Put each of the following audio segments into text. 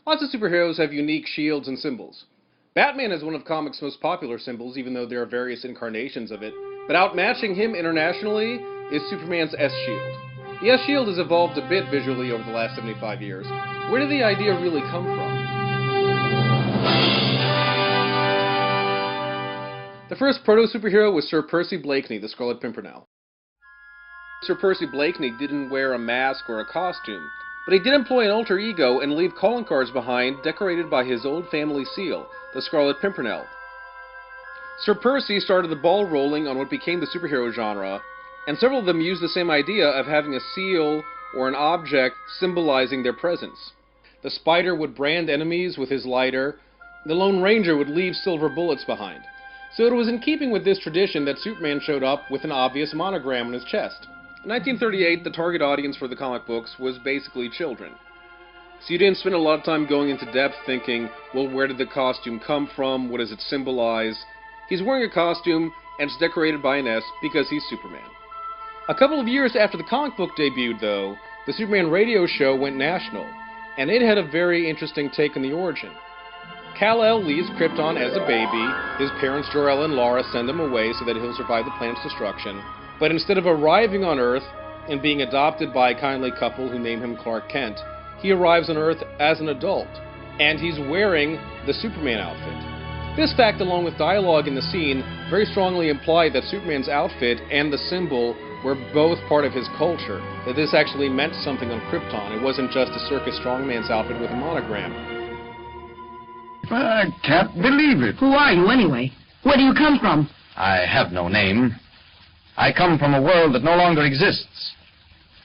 Lots of superheroes have unique shields and symbols. Batman is one of comics' most popular symbols, even though there are various incarnations of it, but outmatching him internationally is Superman's S-Shield. The S-Shield has evolved a bit visually over the last 75 years. Where did the idea really come from? The first proto-superhero was Sir Percy Blakeney, the Scarlet Pimpernel. Sir Percy Blakeney didn't wear a mask or a costume, but he did employ an alter ego and leave calling cards behind decorated by his old family seal, the Scarlet Pimpernel. Sir Percy started the ball rolling on what became the superhero genre, and several of them used the same idea of having a seal or an object symbolizing their presence. The Spider would brand enemies with his lighter, the Lone Ranger would leave silver bullets behind. So it was in keeping with this tradition that Superman showed up with an obvious monogram on his chest. In 1938, the target audience for the comic books was basically children. So you didn't spend a lot of time going into depth thinking, well, where did the costume come from, what does it symbolize? He's wearing a costume, and it's decorated by an S because he's Superman. A couple of years after the comic book debuted, though, the Superman radio show went national, and it had a very interesting take on the origin. Kal-El leaves Krypton as a baby. His parents, Jor-El and Lara, send him away so that he'll survive the planet's destruction. But instead of arriving on Earth and being adopted by a kindly couple who name him Clark Kent, he arrives on Earth as an adult, and he's wearing the Superman outfit. This fact, along with dialogue in the scene, very strongly implied that Superman's outfit and the symbol were both part of his culture, that this actually meant something on Krypton. It wasn't just a circus strongman's outfit with a monogram. I can't believe it. Who are you, anyway? Where do you come from? I have no name. I come from a world that no longer exists.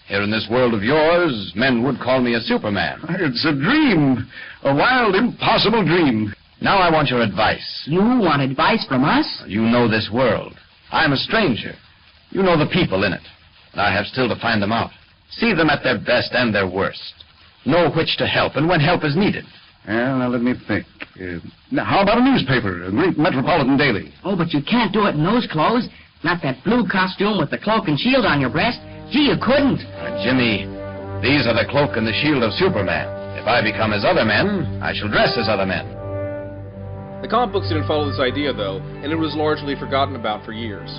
Here in this world of yours, men would call me a Superman. It's a dream. A wild, impossible dream. Now I want your advice. You want advice from us? You know this world. I'm a stranger. You know the people in it. And I have still to find them out. See them at their best and their worst. Know which to help and when help is needed. Well, now let me think. Now, how about a newspaper, a great metropolitan daily? Oh, but you can't do it in those clothes. Not that blue costume with the cloak and shield on your breast. Gee, you couldn't. Jimmy, these are the cloak and the shield of Superman. If I become as other men, I shall dress as other men. The comic books didn't follow this idea, though, and it was largely forgotten about for years.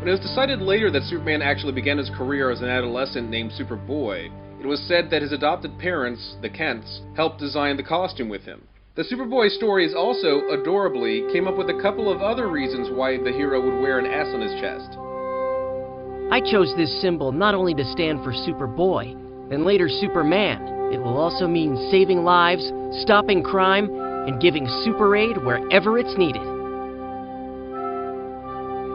When it was decided later that Superman actually began his career as an adolescent named Superboy, it was said that his adopted parents, the Kents, helped design the costume with him. The Superboy stories also, adorably, came up with a couple of other reasons why the hero would wear an S on his chest. I chose this symbol not only to stand for Superboy, and later Superman. It will also mean saving lives, stopping crime, and giving super aid wherever it's needed.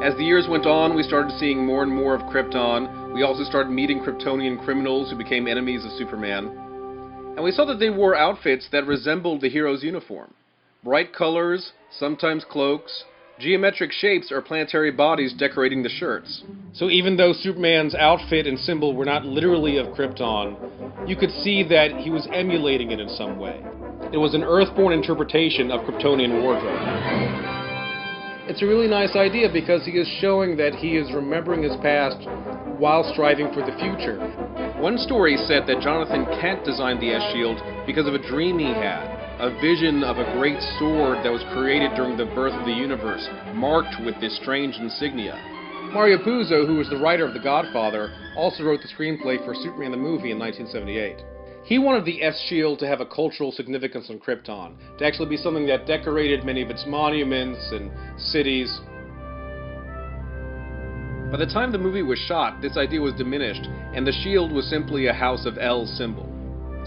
As the years went on, we started seeing more and more of Krypton. We also started meeting Kryptonian criminals who became enemies of Superman. And we saw that they wore outfits that resembled the hero's uniform. Bright colors, sometimes cloaks, geometric shapes or planetary bodies decorating the shirts. So even though Superman's outfit and symbol were not literally of Krypton, you could see that he was emulating it in some way. It was an Earthborn interpretation of Kryptonian wardrobe. It's a really nice idea because he is showing that he is remembering his past while striving for the future. One story said that Jonathan Kent designed the S-Shield because of a dream he had, a vision of a great sword that was created during the birth of the universe, marked with this strange insignia. Mario Puzo, who was the writer of The Godfather, also wrote the screenplay for Superman the movie in 1978. He wanted the S-Shield to have a cultural significance on Krypton, to actually be something that decorated many of its monuments and cities. By the time the movie was shot, this idea was diminished, and the shield was simply a House of L symbol.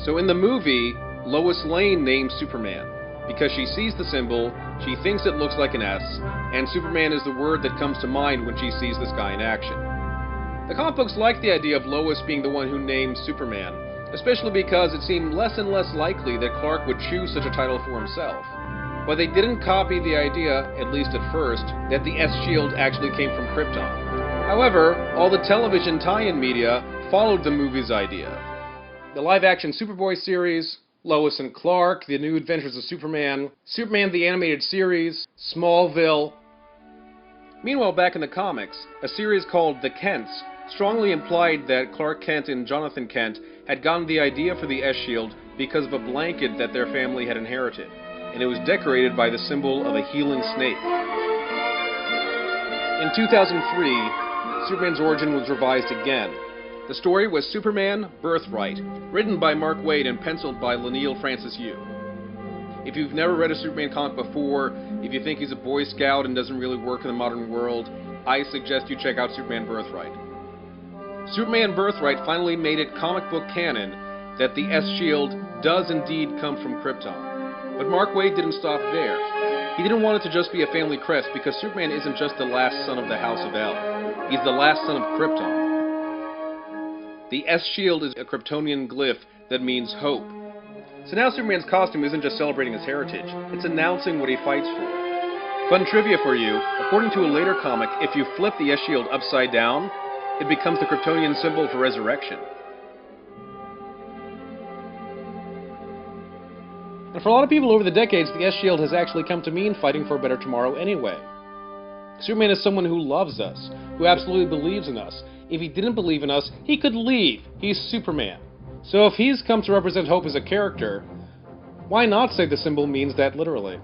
So in the movie, Lois Lane names Superman. Because she sees the symbol, she thinks it looks like an S, and Superman is the word that comes to mind when she sees this guy in action. The comic books liked the idea of Lois being the one who named Superman, especially because it seemed less and less likely that Clark would choose such a title for himself. But they didn't copy the idea, at least at first, that the S-Shield actually came from Krypton. However, all the television tie-in media followed the movie's idea. The live-action Superboy series, Lois and Clark, The New Adventures of Superman, Superman the Animated Series, Smallville. Meanwhile, back in the comics, a series called The Kents strongly implied that Clark Kent and Jonathan Kent had gotten the idea for the S-Shield because of a blanket that their family had inherited, and it was decorated by the symbol of a healing snake. In 2003, Superman's origin was revised again. The story was Superman Birthright, written by Mark Waid and penciled by Leinil Francis Yu. If you've never read a Superman comic before, if you think he's a Boy Scout and doesn't really work in the modern world, I suggest you check out Superman Birthright. Superman Birthright finally made it comic book canon that the S-Shield does indeed come from Krypton. But Mark Waid didn't stop there. He didn't want it to just be a family crest, because Superman isn't just the last son of the House of El. He's the last son of Krypton. The S-Shield is a Kryptonian glyph that means hope. So now Superman's costume isn't just celebrating his heritage, it's announcing what he fights for. Fun trivia for you, according to a later comic, if you flip the S-Shield upside down, it becomes the Kryptonian symbol for resurrection. And for a lot of people over the decades, the S-Shield has actually come to mean fighting for a better tomorrow anyway. Superman is someone who loves us, who absolutely believes in us. If he didn't believe in us, he could leave. He's Superman. So if he's come to represent hope as a character, why not say the symbol means that literally?